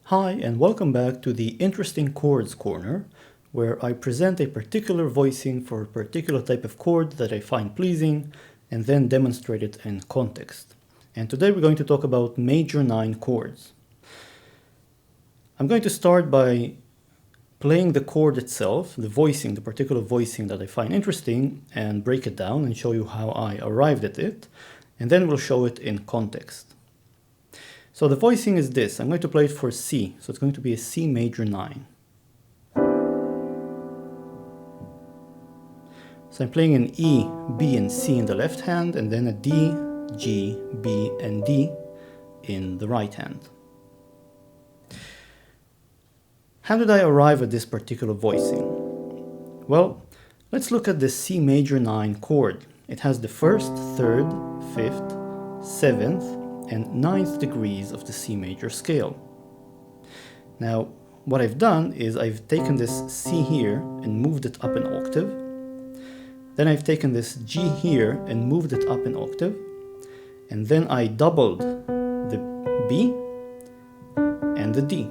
Hi, and welcome back to the Interesting Chords Corner, where I present a particular voicing for a particular type of chord that I find pleasing, and then demonstrate it in context. And today we're going to talk about major 9 chords. I'm going to start by playing the chord itself, the voicing, the particular voicing that I find interesting, and break it down and show you how I arrived at it, and then we'll show it in context. So the voicing is this. I'm going to play it for C, so it's going to be a C major 9. So I'm playing an E, B, and C in the left hand, and then a D, G, B, and D in the right hand. How did I arrive at this particular voicing? Well, let's look at the C major 9 chord. It has the 1st, 3rd, 5th, 7th, and 9th degrees of the C major scale. Now, what I've done is I've taken this C here and moved it up an octave. Then I've taken this G here and moved it up an octave. And then I doubled the B and the D.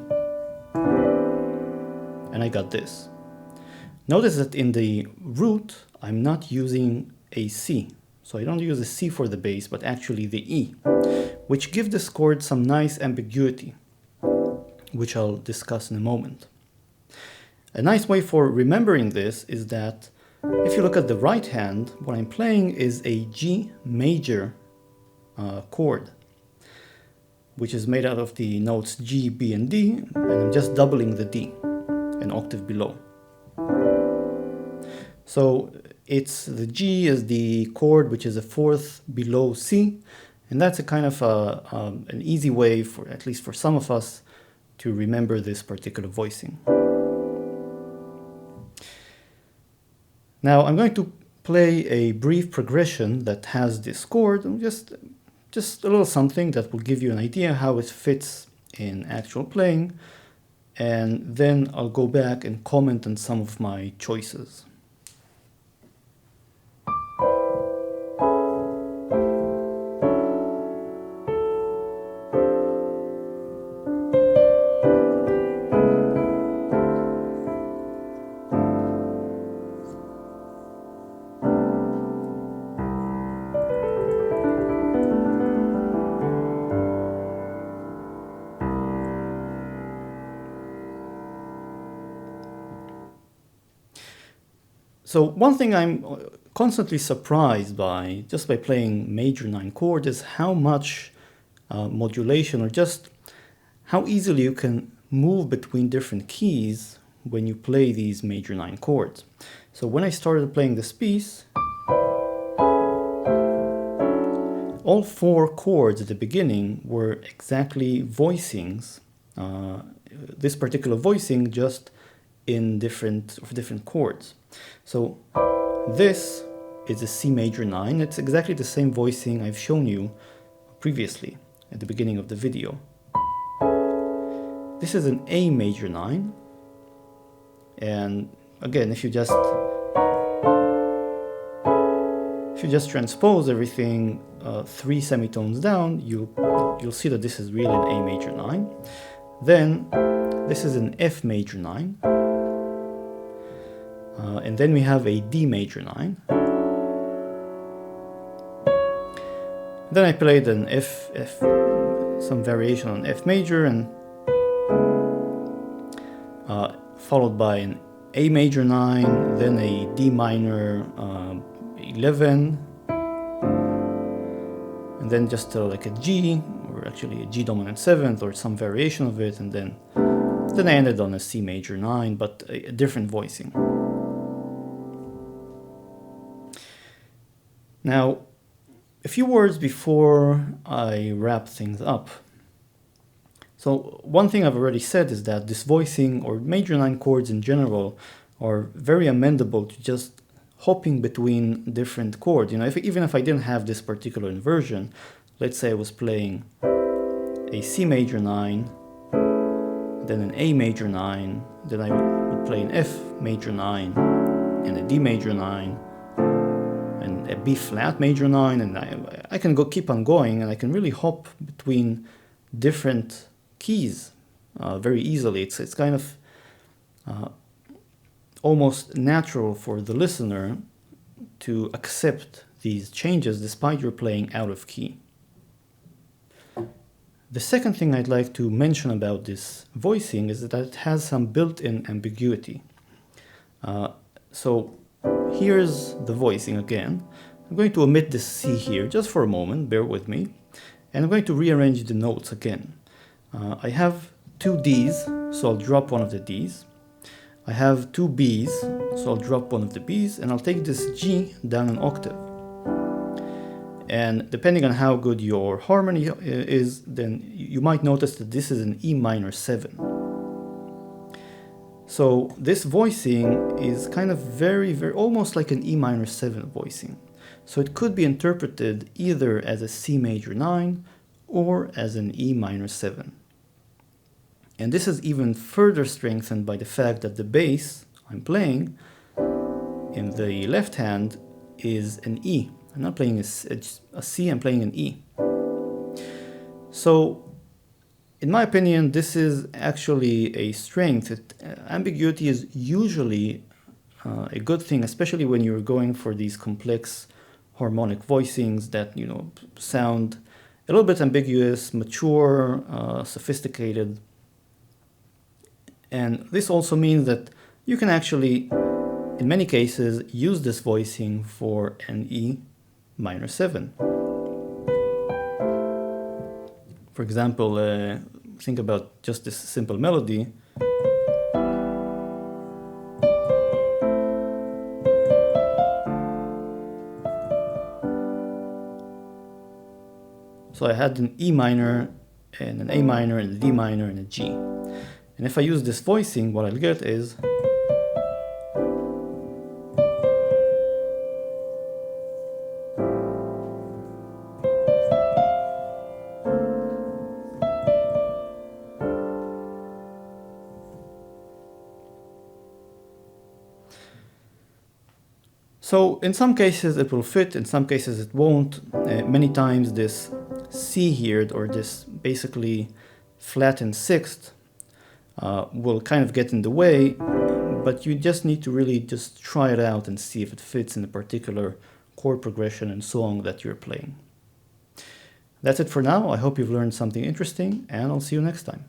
And I got this. Notice that in the root, I'm not using a C. So I don't use a C for the bass, but actually the E, which gives this chord some nice ambiguity, which I'll discuss in a moment. A nice way for remembering this is that if you look at the right hand, what I'm playing is a G major chord, which is made out of the notes G, B, and D, and I'm just doubling the D, an octave below. So it's the G is the chord which is a 4th below C, and that's a kind of an easy way, for at least for some of us, to remember this particular voicing. Now I'm going to play a brief progression that has this chord, and just a little something that will give you an idea how it fits in actual playing, and then I'll go back and comment on some of my choices. So one thing I'm constantly surprised by, just by playing major 9 chords, is how much modulation, or just how easily you can move between different keys when you play these major 9 chords. So when I started playing this piece, all 4 chords at the beginning were exactly voicings, this particular voicing just in different chords. So this is a C major 9. It's exactly the same voicing I've shown you previously at the beginning of the video. This is an A major 9. And again, if you just transpose everything 3 semitones down, you'll see that this is really an A major 9. Then this is an F major 9. And then we have a D major 9. Then I played an some variation on F major, and followed by an A major 9, then a D minor 11, and then just like a G, or actually a G dominant 7th, or some variation of it, and then I ended on a C major 9, but a different voicing. Now, a few words before I wrap things up. So one thing I've already said is that this voicing, or major 9 chords in general, are very amenable to just hopping between different chords. You know, even if I didn't have this particular inversion, let's say I was playing a C major 9, then an A major 9, then I would play an F major 9, and a D major 9, and a B flat major 9, and I can keep on going, and I can really hop between different keys very easily. It's kind of almost natural for the listener to accept these changes despite you're playing out of key. The second thing I'd like to mention about this voicing is that it has some built-in ambiguity. So here's the voicing again. I'm going to omit this C here just for a moment, bear with me, and I'm going to rearrange the notes again. I have two Ds, so I'll drop one of the Ds. I have two Bs, so I'll drop one of the Bs, and I'll take this G down an octave. And depending on how good your harmony is, then you might notice that this is an E minor 7. So this voicing is kind of very, almost like an E minor 7 voicing. So it could be interpreted either as a C major 9 or as an E minor 7. And this is even further strengthened by the fact that the bass I'm playing in the left hand is an E. I'm not playing a C, I'm playing an E. So, in my opinion, this is actually a strength. Ambiguity is usually a good thing, especially when you're going for these complex harmonic voicings that, you know, sound a little bit ambiguous, mature, sophisticated. And this also means that you can actually, in many cases, use this voicing for an E minor 7. For example, think about just this simple melody. So I had an E minor, and an A minor, and a D minor, and a G. And if I use this voicing, what I'll get is so in some cases it will fit, in some cases it won't. Many times this C here, or this basically flattened sixth, will kind of get in the way, but you just need to really just try it out and see if it fits in the particular chord progression and song that you're playing. That's it for now. I hope you've learned something interesting, and I'll see you next time.